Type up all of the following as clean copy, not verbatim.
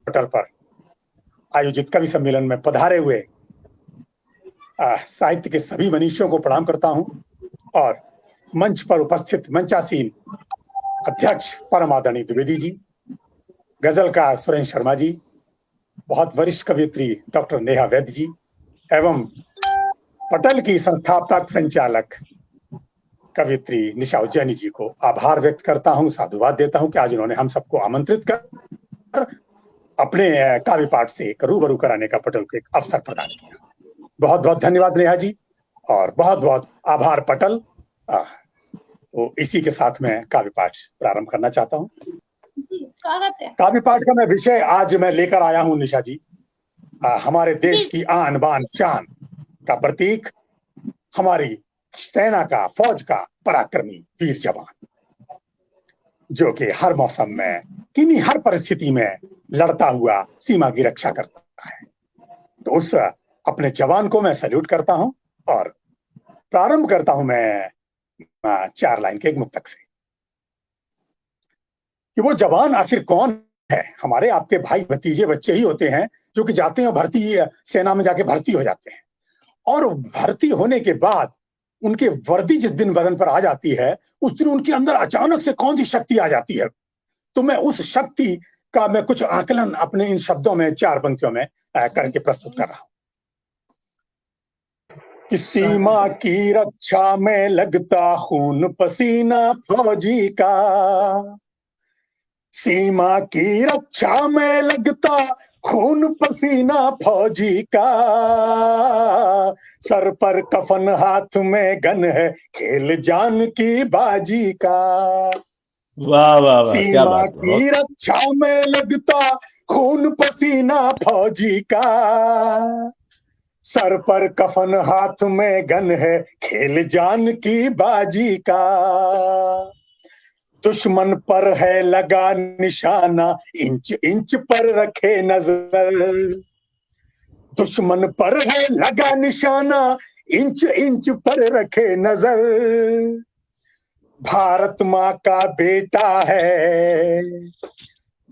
पटल पर आयोजित कवि सम्मेलन में पधारे हुए साहित्य के सभी मनीषियों को प्रणाम करता हूं और मंच पर उपस्थित मंचासीन अध्यक्ष परम आदरणीय द्विवेदी जी, गजलकार सुरेंद्र शर्मा जी, बहुत वरिष्ठ कवियत्री डॉक्टर नेहा वैद्य जी एवं पटल की संस्थापक संचालक कवियत्री निशा उज्जैनी जी को आभार व्यक्त करता हूं, साधुवाद देता हूं कि आज उन्होंने हम सबको आमंत्रित कर अपने काव्य पाठ से रूबरू कराने का पटल को एक अवसर प्रदान किया। बहुत बहुत धन्यवाद नेहा जी और बहुत बहुत आभार पटल। तो इसी के साथ मैं काव्य पाठ प्रारंभ करना चाहता हूँ। काव्य पाठ का मैं विषय आज मैं लेकर आया हूँ निशा जी, हमारे देश की आन बान शान का प्रतीक, हमारी सेना का, फौज का पराक्रमी वीर जवान, जो कि हर मौसम में, किन्हीं हर परिस्थिति में लड़ता हुआ सीमा की रक्षा करता है। तो उस अपने जवान को मैं सैल्यूट करता हूं और प्रारंभ करता हूं मैं 4 लाइन के एक मुक्तक से कि वो जवान आखिर कौन है। हमारे आपके भाई भतीजे बच्चे ही होते हैं जो कि जाते हैं भर्ती, सेना में जाके भर्ती हो जाते हैं और भर्ती होने के बाद उनके वर्दी जिस दिन बदन पर आ जाती है उस दिन उनके अंदर अचानक से कौन सी शक्ति आ जाती है। तो मैं उस शक्ति का मैं कुछ आकलन अपने इन शब्दों में 4 पंक्तियों में करके प्रस्तुत कर रहा हूं कि सीमा की रक्षा में लगता खून पसीना फौजी का, सीमा की रक्षा में लगता खून पसीना फौजी का, सर पर कफन हाथ में गन है खेल जान की बाजी का। वाह वाह वाह, सीमा की रक्षा में लगता खून पसीना फौजी का, सर पर कफन हाथ में गन है खेल जान की बाजी का। दुश्मन पर है लगा निशाना इंच इंच पर रखे नजर, दुश्मन पर है लगा निशाना इंच इंच पर रखे नजर। भारत माँ का बेटा है,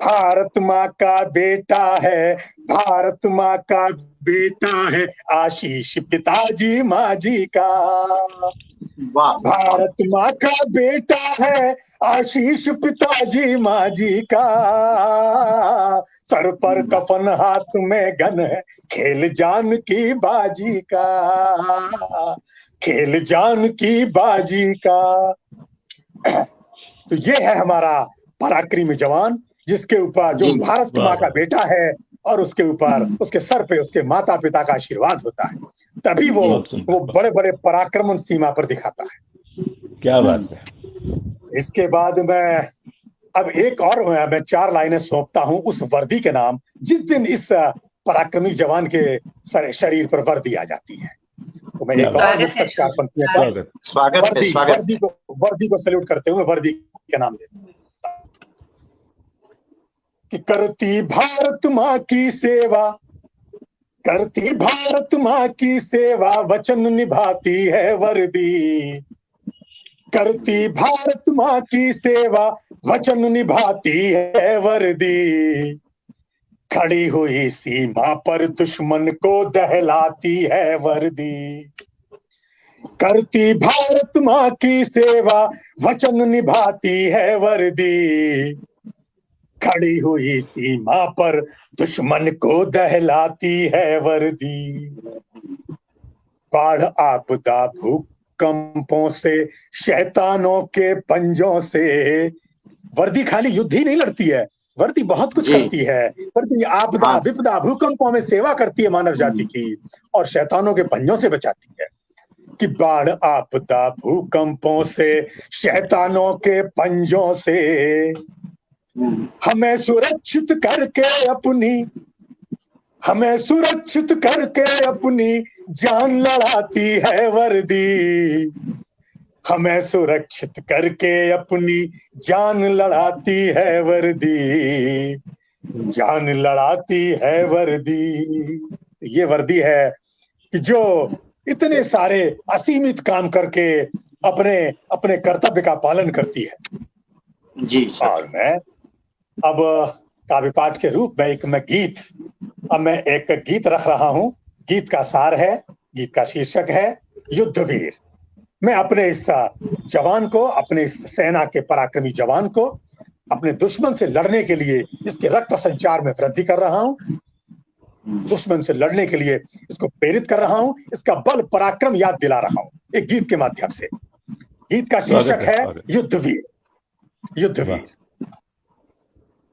भारत माँ का बेटा है, भारत माँ का बेटा है आशीष पिताजी माँ जी का। भारत माँ का बेटा है आशीष पिताजी माँ जी का, सर पर कफन हाथ में गन है खेल जान की बाजी का, खेल जान की बाजी का। तो ये है हमारा पराक्रमी जवान जिसके ऊपर, जो भारत माँ का बेटा है और उसके ऊपर, उसके सर पे उसके माता पिता का आशीर्वाद होता है, तभी वो बड़े बड़े पराक्रम सीमा पर दिखाता है। क्या बात है। इसके बाद मैं अब एक और मैं 4 लाइनें सौंपता हूं उस वर्दी के नाम जिस दिन इस पराक्रमी जवान के शरीर पर वर्दी आ जाती है। तो मैं एक और मुक्तक 4 पंक्तियों पर वर्दी को सैल्यूट करते हुए वर्दी के नाम देता हूं कि करती भारत माँ की सेवा, करती भारत माँ की सेवा वचन निभाती है वर्दी, करती भारत माँ की सेवा वचन निभाती है वर्दी, खड़ी हुई सीमा पर दुश्मन को दहलाती है वर्दी, करती भारत माँ की सेवा वचन निभाती है वर्दी, खड़ी हुई सीमा पर दुश्मन को दहलाती है वर्दी। बाढ़ आपदा भूकंपों से शैतानों के पंजों से, वर्दी खाली युद्ध ही नहीं लड़ती है, वर्दी बहुत कुछ करती है। वर्दी आपदा विपदा भूकंपों में सेवा करती है मानव जाति की और शैतानों के पंजों से बचाती है। कि बाढ़ आपदा भूकंपों से शैतानों के पंजों से हमें सुरक्षित करके अपनी, हमें सुरक्षित करके अपनी जान लड़ाती है वर्दी, हमें सुरक्षित करके अपनी जान लड़ाती है वर्दी, जान लड़ाती है वर्दी। ये वर्दी है कि जो इतने सारे असीमित काम करके अपने अपने कर्तव्य का पालन करती है। जी और मैं अब काव्य पाठ के रूप में मैं गीत, अब मैं एक गीत रख रहा हूं। गीत का सार है, गीत का शीर्षक है युद्धवीर। मैं अपने इस जवान को, अपने इस सेना के पराक्रमी जवान को अपने दुश्मन से लड़ने के लिए इसके रक्त संचार में वृद्धि कर रहा हूं, दुश्मन से लड़ने के लिए इसको प्रेरित कर रहा हूं, इसका बल पराक्रम याद दिला रहा हूं एक गीत के माध्यम से। गीत का शीर्षक है युद्धवीर। युद्धवीर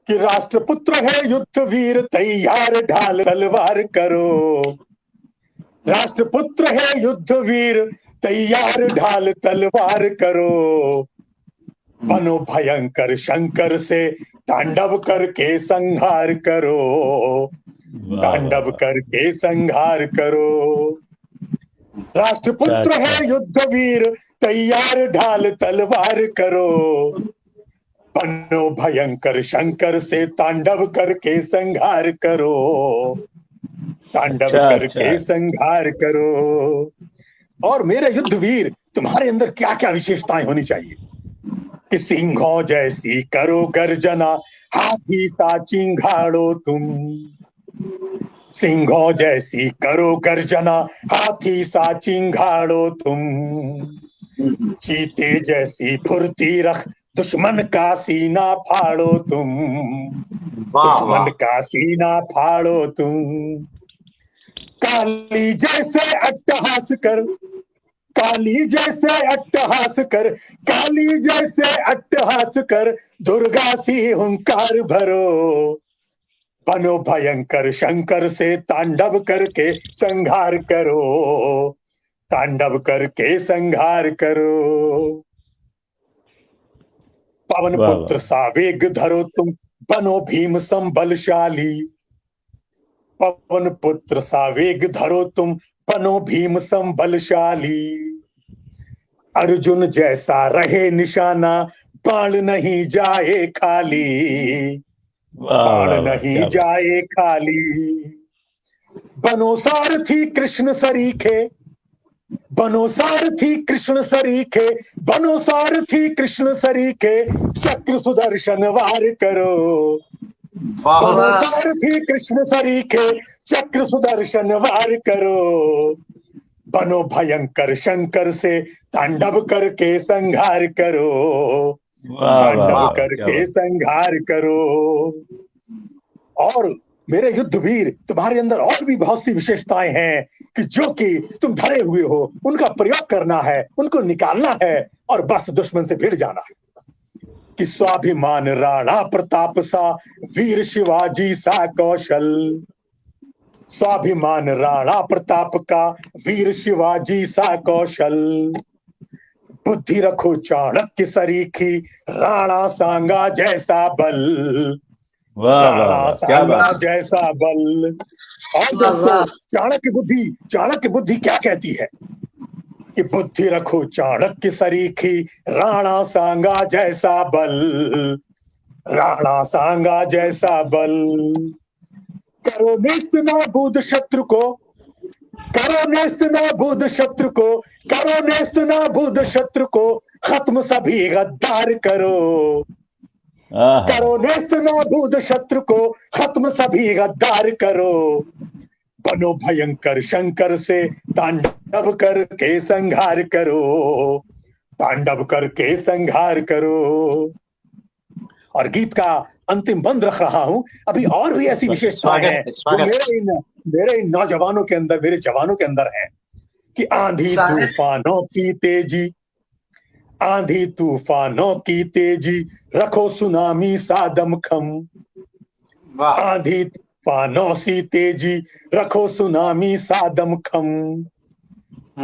कि राष्ट्रपुत्र है युद्धवीर, तैयार ढाल तलवार करो। राष्ट्रपुत्र है युद्धवीर, तैयार ढाल तलवार करो। बनो भयंकर शंकर से तांडव करके संहार करो। तांडव करके संहार करो। राष्ट्रपुत्र है युद्धवीर, तैयार ढाल तलवार करो। बनो भयंकर शंकर से तांडव करके संहार करो। तांडव करके संहार करो। और मेरे युद्धवीर, तुम्हारे अंदर क्या क्या विशेषताएं होनी चाहिए कि सिंहों जैसी करो गर्जना, हाथी सा चिंघाड़ो तुम। सिंहों जैसी करो गर्जना, हाथी सा चिंघाड़ो तुम। चीते जैसी फुर्ती रख, दुश्मन का सीना फाड़ो तुम। दुश्मन का सीना फाड़ो तुम। काली जैसे अट्टहास कर, काली जैसे अट्टहास कर, काली जैसे अट्टहास कर, दुर्गा सी हुंकार भरो। बनो भयंकर शंकर से तांडव करके संहार करो। तांडव करके संहार करो। पवन पुत्र सा वेग धरो तुम, बनो भीम सम बलशाली। पवन पुत्र सा वेग धरो तुम, बनो भीम सम बलशाली। अर्जुन जैसा रहे निशाना, बाण नहीं जाए खाली। बाण नहीं जाए खाली। बनो सारथी कृष्ण सरीखे, बनो सारथी कृष्ण सरीखे, बनो सारथी कृष्ण सरीखे, चक्र सुदर्शन वार करो। बनो सारथी कृष्ण सरीखे, चक्र सुदर्शन वार करो। बनो भयंकर शंकर से तांडव करके संहार करो। तांडव करके संहार करो। और मेरे युद्धवीर, तुम्हारे अंदर और भी बहुत सी विशेषताएं हैं कि जो कि तुम धरे हुए हो, उनका प्रयोग करना है, उनको निकालना है और बस दुश्मन से भिड़ जाना है। कि स्वाभिमान राणा प्रताप सा, वीर शिवाजी सा कौशल। स्वाभिमान राणा प्रताप का, वीर शिवाजी सा कौशल। बुद्धि रखो चाणक्य सरीखी, राणा सांगा जैसा बल। राणा सांगा जैसा बल। और दोस्तों, चाणक्य बुद्धि क्या कहती है कि बुद्धि रखो चाणक्य सरीखी, राणा सांगा जैसा बल। राणा सांगा जैसा बल। करो नेस्त नाबूद शत्रु को, करो नेस्त नाबूद शत्रु को, करो नेस्त नाबूद शत्रु को, खत्म सभी गद्दार करो। करो नेस्त नाबूद शत्रु को, खत्म सभी गद्दार करो। बनो भयंकर शंकर से तांडव करके संहार करो। तांडव करके संहार करो। और गीत का अंतिम बंद रख रहा हूं। अभी और भी ऐसी विशेषताएं हैं जो मेरे इन नौजवानों के अंदर, मेरे जवानों के अंदर है कि आंधी तूफानों की तेजी, आंधी तूफानों की तेजी, रखो सुनामी सा दमखम। आंधी तूफानों सी तेजी, रखो सुनामी सा दमखम।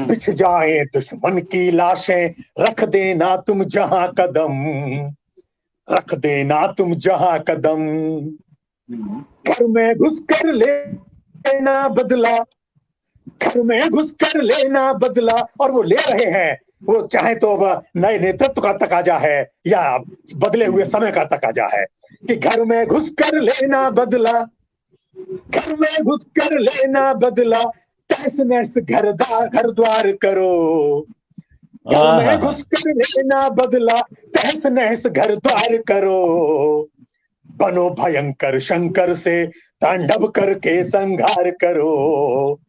बिछ जाए दुश्मन की लाशें, रख देना तुम जहां कदम। रख देना तुम जहां कदम। घर में घुसकर लेना बदला, घर में घुसकर लेना बदला। और वो ले रहे हैं, वो चाहे तो नए नेतृत्व का तकाजा है या बदले हुए समय का तकाजा है कि घर में घुसकर लेना बदला। घर में घुसकर लेना बदला, तहस नहस घर द्वार करो। घर में घुसकर लेना बदला, तहस नहस घर द्वार करो। बनो भयंकर शंकर से तांडव करके संहार करो,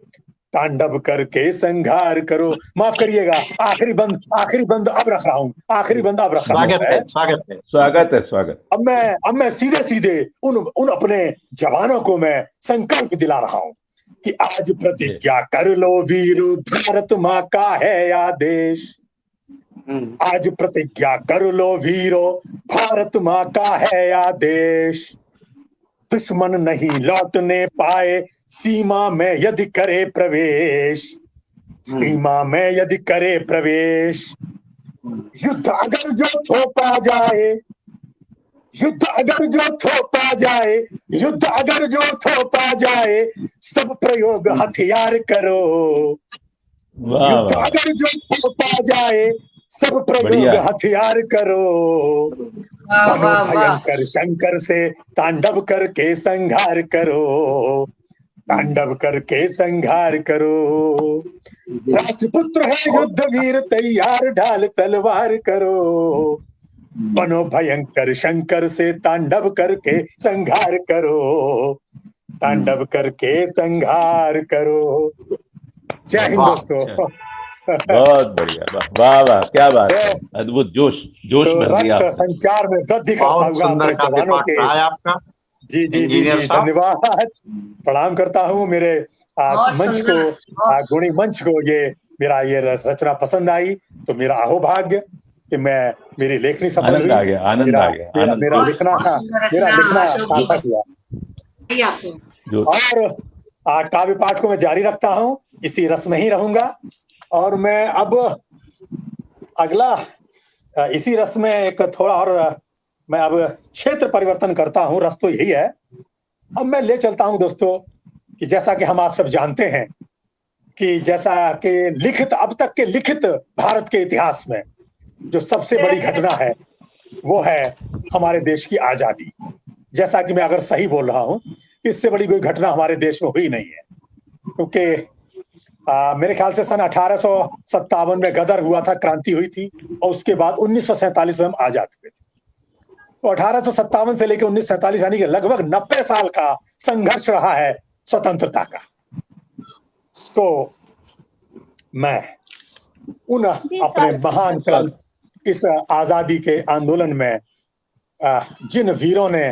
तांडव करके संहार करो। माफ करिएगा, आखिरी बंद अब रख रहा हूं, आखिरी बंद अब रख रहा हूं। स्वागत है स्वागत। अब मैं सीधे सीधे उन अपने जवानों को मैं संकल्प दिला रहा हूं कि आज प्रतिज्ञा कर लो वीरो, भारत माँ का है आदेश। आज प्रतिज्ञा कर लो वीरो, भारत माँ का है आदेश। दुश्मन नहीं लौटने पाए सीमा में यदि करे प्रवेश, सीमा में यदि करे प्रवेश। युद्ध अगर जो थोपा जाए, युद्ध अगर जो थोपा जाए, युद्ध अगर जो थोपा जाए, सब प्रयोग हथियार करो। युद्ध अगर जो थोपा जाए, सब प्रयोग हथियार करो। बनो भयंकर शंकर से तांडव करके संहार करो, तांडव करके संहार करो। राष्ट्रपुत्र है युद्ध वीर, तैयार ढाल तलवार करो। बनो भयंकर शंकर से तांडव करके संहार करो, तांडव करके संहार करो। जय हिंद दोस्तों। बहुत बढ़िया, वाह वाह, क्या बात है, अद्भुत, जोश तो रक्त संचार में वृद्धि करता हुआ अपने जवानों के। जी जी जी जी, धन्यवाद, प्रणाम करता हूँ। मेरे मंच को, गुणी मंच को ये मेरा ये रचना पसंद आई, तो मेरा अहोभाग्य कि मेरी लेखनी सफल हुई। आनंद आ गया, मेरा लिखना सार्थक हुआ। और काव्य पाठ को मैं जारी रखता हूँ, इसी रस में ही रहूंगा। और मैं अब अगला इसी रस में एक थोड़ा और मैं अब क्षेत्र परिवर्तन करता हूं, रस तो यही है। अब मैं ले चलता हूं दोस्तों कि जैसा कि हम आप सब जानते हैं कि जैसा कि लिखित, अब तक के लिखित भारत के इतिहास में जो सबसे बड़ी घटना है वो है हमारे देश की आजादी। जैसा कि मैं अगर सही बोल रहा हूं, इससे बड़ी कोई घटना हमारे देश में हुई नहीं है, क्योंकि मेरे ख्याल से सन 1857 में गदर हुआ था, क्रांति हुई थी, और उसके बाद 1947 में हम आजाद हुए थे। तो 1857 से लेकर 1947 यानी कि लगभग 90 साल का संघर्ष रहा है स्वतंत्रता का। तो मैं उन अपने महान क्रांति, इस आजादी के आंदोलन में जिन वीरों ने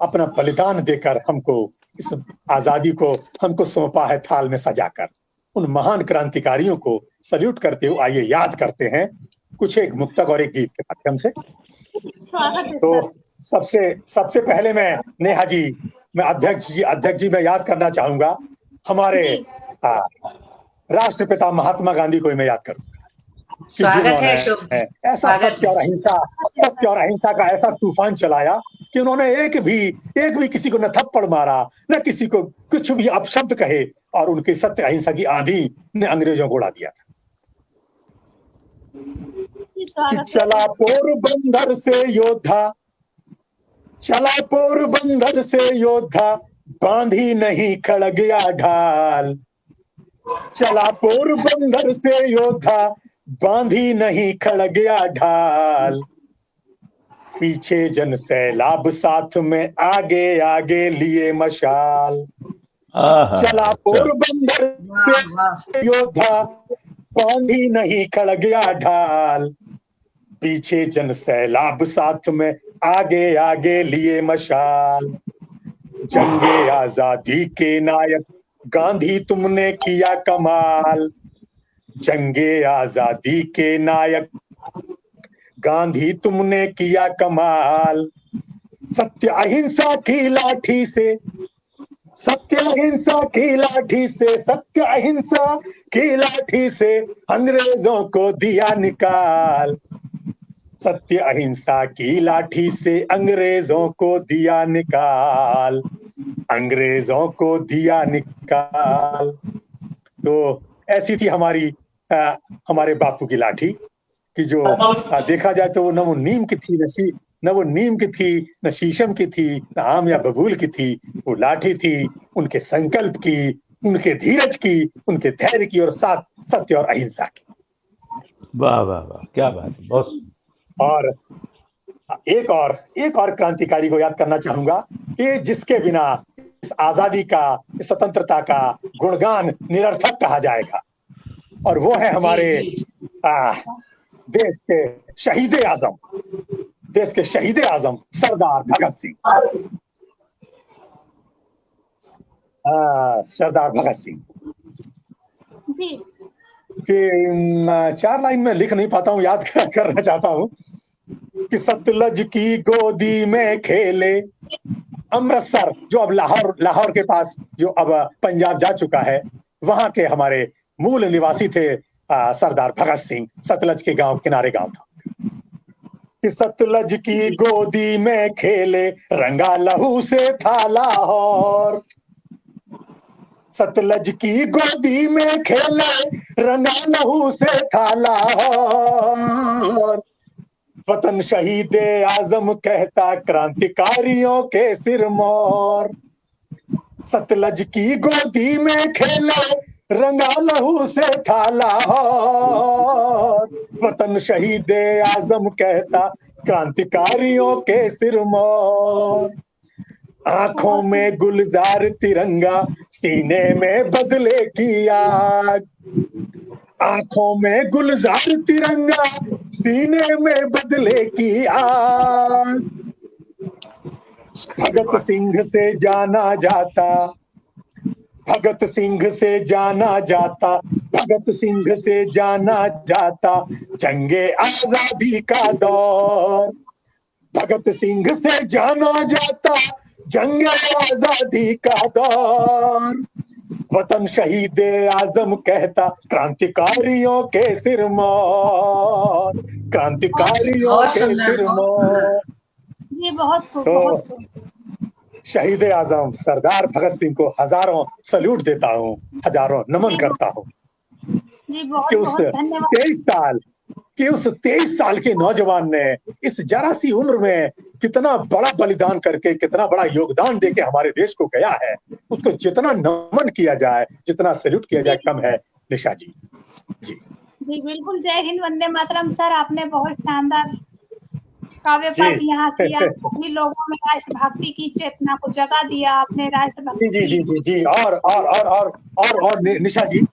अपना बलिदान देकर हमको इस आजादी को हमको सौंपा है थाल में सजाकर, उन महान क्रांतिकारियों को सल्यूट करते हुए आइए याद करते हैं कुछ एक मुक्तक और एक गीत के माध्यम से। तो सबसे पहले मैं नेहा जी, मैं अध्यक्ष जी मैं याद करना चाहूंगा हमारे राष्ट्रपिता महात्मा गांधी को मैं याद करूंगा कि जिन्होंने ऐसा सत्य और अहिंसा का ऐसा तूफान चलाया कि उन्होंने एक भी किसी को न थप्पड़ मारा, न किसी को कुछ भी अपशब्द कहे, और उनकी सत्य अहिंसा की आंधी ने अंग्रेजों को उड़ा दिया था। कि चला पोरबंदर से योद्धा, चला पोरबंदर से योद्धा, बांधी नहीं खड़गिया ढाल। चला पोरबंदर से योद्धा, बांधी नहीं खड़गिया ढाल। पीछे जन सैलाब, साथ में आगे आगे लिए मशाल। चला पोरबंदर से योद्धा, बांधी नहीं खड़गिया ढाल। पीछे जन सैलाब, साथ में आगे आगे लिए मशाल। जंगे आजादी के नायक गांधी तुमने किया कमाल। जंगे आजादी के नायक गांधी तुमने किया कमाल। सत्य अहिंसा की लाठी से, सत्य अहिंसा की लाठी से, सत्य अहिंसा की लाठी से अंग्रेजों को दिया निकाल। सत्य अहिंसा की लाठी से अंग्रेजों को दिया निकाल, अंग्रेजों को दिया निकाल। तो ऐसी थी हमारे बापू की लाठी कि जो देखा जाए तो न वो नीम की थी, न शीशम की थी, न आम या बबूल की थी। वो लाठी थी उनके संकल्प की, उनके धीरज की, उनके धैर्य की, और साथ सत्य और अहिंसा की। वाह वाह वाह, क्या बात है। बहुत। और एक और क्रांतिकारी को याद करना चाहूंगा कि जिसके बिना इस आजादी का, इस स्वतंत्रता का गुणगान निरर्थक कहा जाएगा, और वो है हमारे देश के शहीद आजम, सरदार भगत सिंह। सरदार भगत सिंह कि 4 लाइन में लिख नहीं पाता हूँ, याद करना चाहता हूँ कि सतलज की गोदी में खेले, अमृतसर जो अब लाहौर के पास, जो अब पंजाब जा चुका है, वहां के हमारे मूल निवासी थे सरदार भगत सिंह। सतलज के किनारे गांव था कि सतलज की गोदी में खेले, रंगा लहू से था लाहौर। सतलज की गोदी में खेले, रंगा लहू से था लाहौर। वतन शहीद आजम कहता, क्रांतिकारियों के सिरमौर। सतलज की गोदी में खेले, रंगा लहू से था लाहौर। वतन शहीद आजम कहता, क्रांतिकारियों के सिरमौर। आंखों में गुलजार तिरंगा, सीने में बदले की आग। आंखों में गुलजार तिरंगा, सीने में बदले की आग। भगत सिंह से जाना जाता, भगत सिंह से जाना जाता, भगत सिंह से जाना जाता जंगे आजादी का दौर। भगत सिंह से जाना जाता जंगे आजादी का दौर। वतन शहीद आजम कहता, क्रांतिकारियों के सिरमौर, क्रांतिकारियों के सिरमौर। ये बहुत तो शहीद आजम सरदार भगत सिंह को हजारों सल्यूट देता हूँ, हजारों नमन करता हूँ कि उस 23 साल के नौजवान ने इस जरा सी उम्र में कितना बड़ा बलिदान करके, कितना बड़ा योगदान देके हमारे देश को गया है। उसको जितना नमन किया जाए, जितना सैल्यूट किया जाए, कम है। निशा जी जी बिल्कुल। जय हिंद, वंदे मातरम। सर, आपने बहुत शानदार काव्य पाठ यहाँ किया, सभी लोगों में राष्ट्रभक्ति की चेतना को जगा दिया आपने। राष्ट्रभक्ति जी और निशा जी,